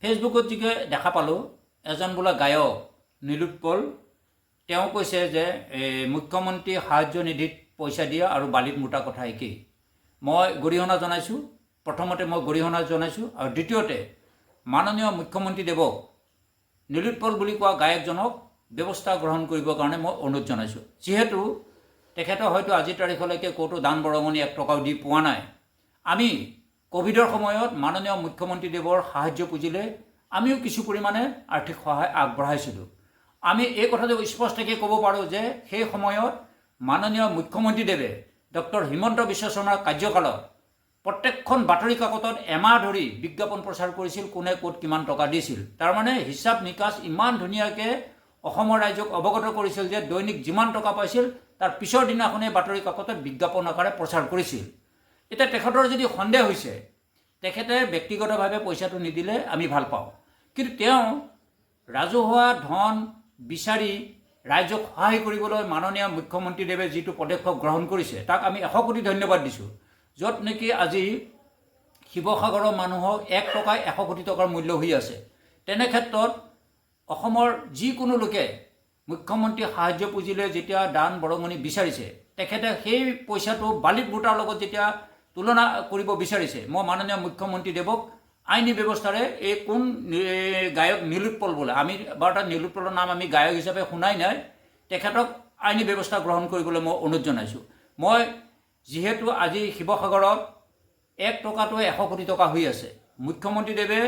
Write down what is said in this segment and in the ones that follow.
ফেচবুকত যিকে দেখা পালোঁ এজন বোলে গায়ক নীলোৎপল তেওঁ কৈছে যে মুখ্যমন্ত্ৰী সাহায্য নিধিত পইচা দিয়া আৰু বালিত মোটা কথা একেই। মই গৰিহণা জনাইছোঁ। প্ৰথমতে মই গৰিহণা জনাইছোঁ আৰু দ্বিতীয়তে মাননীয় মুখ্যমন্ত্ৰীদেৱক নীলোৎপল বুলি কোৱা গায়কজনক ব্যৱস্থা গ্ৰহণ কৰিবৰ কাৰণে মই অনুৰোধ জনাইছোঁ। যিহেতু তেখেতে হয়তো আজিৰ তাৰিখলৈকে ক'তো দান বৰঙণি 1 টকাও দি পোৱা নাই। আমি কোভিডৰ সময়ত মাননীয় মুখ্যমন্ত্ৰীদেৱৰ সাহায্য পুঁজিলে আমিও কিছু পৰিমাণে আৰ্থিক সহায় আগবঢ়াইছিলোঁ। আমি এই কথাটো স্পষ্টকৈ ক'ব পাৰোঁ যে সেই সময়ত মাননীয় মুখ্যমন্ত্ৰীদেৱে ডক্টৰ হিমন্ত বিশ্ব শৰ্মাৰ কাৰ্যকালত প্ৰত্যেকখন বাতৰি কাকতত এমাহ ধৰি বিজ্ঞাপন প্ৰচাৰ কৰিছিল, কোনে ক'ত কিমান টকা দিছিল। তাৰমানে হিচাপ নিকাচ ইমান ধুনীয়াকৈ অসমৰ ৰাইজক অৱগত কৰিছিল যে দৈনিক যিমান টকা পাইছিল তাৰ পিছৰ দিনাখনেই বাতৰি কাকতত বিজ্ঞাপন আকাৰে প্ৰচাৰ কৰিছিল। এতিয়া তেখেতৰ যদি সন্দেহ হৈছে, তেখেতে ব্যক্তিগতভাৱে পইচাটো নিদিলে আমি ভাল পাওঁ, কিন্তু তেওঁ ৰাজহুৱা ধন বিচাৰি ৰাইজক সহায় কৰিবলৈ মাননীয় মুখ্যমন্ত্ৰীদেৱে যিটো পদক্ষেপ গ্ৰহণ কৰিছে তাক আমি 100 কোটি ধন্যবাদ দিছোঁ। য'ত নেকি আজি শিৱসাগৰৰ মানুহক 1 টকাই 100 কোটি টকাৰ মূল্য হৈ আছে। তেনে ক্ষেত্ৰত অসমৰ যিকোনো লোকে মুখ্যমন্ত্ৰী সাহায্য পুঁজিলৈ যেতিয়া দান বৰঙণি বিচাৰিছে, তেখেতে সেই পইচাটো বালিত মোটাৰ লগত যেতিয়া তুলনা কৰিব বিচাৰিছে, মই মাননীয় মুখ্যমন্ত্ৰীদেৱক আইনী ব্যৱস্থাৰে এই কোন গায়ক নীলোৎপল বোলে, আমি বাৰু তাত নীলোৎপলৰ নাম আমি গায়ক হিচাপে শুনাই নাই, তেখেতক আইনী ব্যৱস্থা গ্ৰহণ কৰিবলৈ মই অনুৰোধ জনাইছোঁ। মই যিহেতু আজি শিৱসাগৰত 1 টকাটো 100 কোটি টকা হৈ আছে, মুখ্যমন্ত্ৰীদেৱে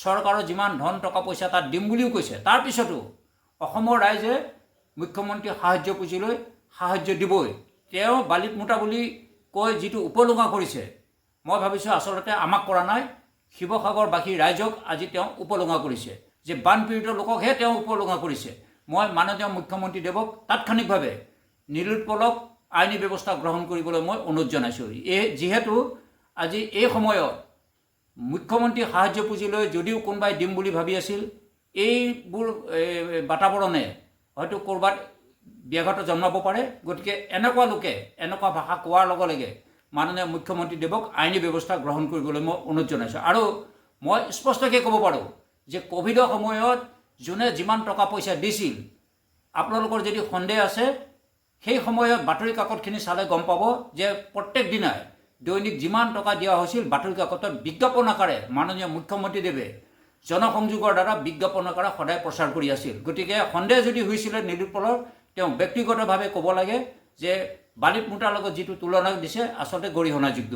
চৰকাৰৰ যিমান ধন টকা পইচা তাত দিম বুলিও কৈছে, তাৰপিছতো অসমৰ ৰাইজে মুখ্যমন্ত্ৰী সাহায্য পুঁজিলৈ সাহায্য দিবই। তেওঁ বালিত মোটা বুলি কৈ যিটো উপলুঙা কৰিছে, মই ভাবিছোঁ আচলতে আমাক কৰা নাই, শিৱসাগৰবাসী ৰাইজক আজি তেওঁ উপলুঙা কৰিছে, যে বানপীড়িত লোককহে তেওঁ উপলুঙা কৰিছে। মই মাননীয় মুখ্যমন্ত্ৰীদেৱক তাৎক্ষণিকভাৱে নীলোৎপলক আইনী ব্যৱস্থা গ্ৰহণ কৰিবলৈ মই অনুৰোধ জনাইছোঁ। যিহেতু আজি এই সময়ত মুখ্যমন্ত্ৰী সাহায্য পুঁজিলৈ যদিও কোনোবাই দিম বুলি ভাবি আছিল, এইবোৰ বাতাবৰণে হয়তো ক'ৰবাত ব্যাঘাত জন্মাব পাৰে। গতিকে এনেকুৱা লোকে এনেকুৱা ভাষা কোৱাৰ লগে লগে মাননীয় মুখ্যমন্ত্ৰীদেৱক আইনী ব্যৱস্থা গ্ৰহণ কৰিবলৈ মই অনুৰোধ জনাইছোঁ। আৰু মই স্পষ্টকৈ ক'ব পাৰোঁ যে ক'ভিডৰ সময়ত যোনে যিমান টকা পইচা দিছিল, আপোনালোকৰ যদি সন্দেহ আছে, সেই সময়ত বাতৰি কাকতখিনি চালে গম পাব যে প্ৰত্যেক দিনাই দৈনিক যিমান টকা দিয়া হৈছিল বাতৰি কাকতত বিজ্ঞাপন আকাৰে মাননীয় মুখ্যমন্ত্ৰীদেৱে জনসংযোগৰ দ্বাৰা বিজ্ঞাপন আকাৰে সদায় প্ৰচাৰ কৰি আছিল। গতিকে সন্দেহ যদি হৈছিলে নীলোৎপলৰ, তেওঁ ব্যক্তিগতভাৱে ক'ব লাগে যে বালিত মোটাৰ লগত যিটো তুলনা দিছে আচলতে গৰিহণাযোগ্য।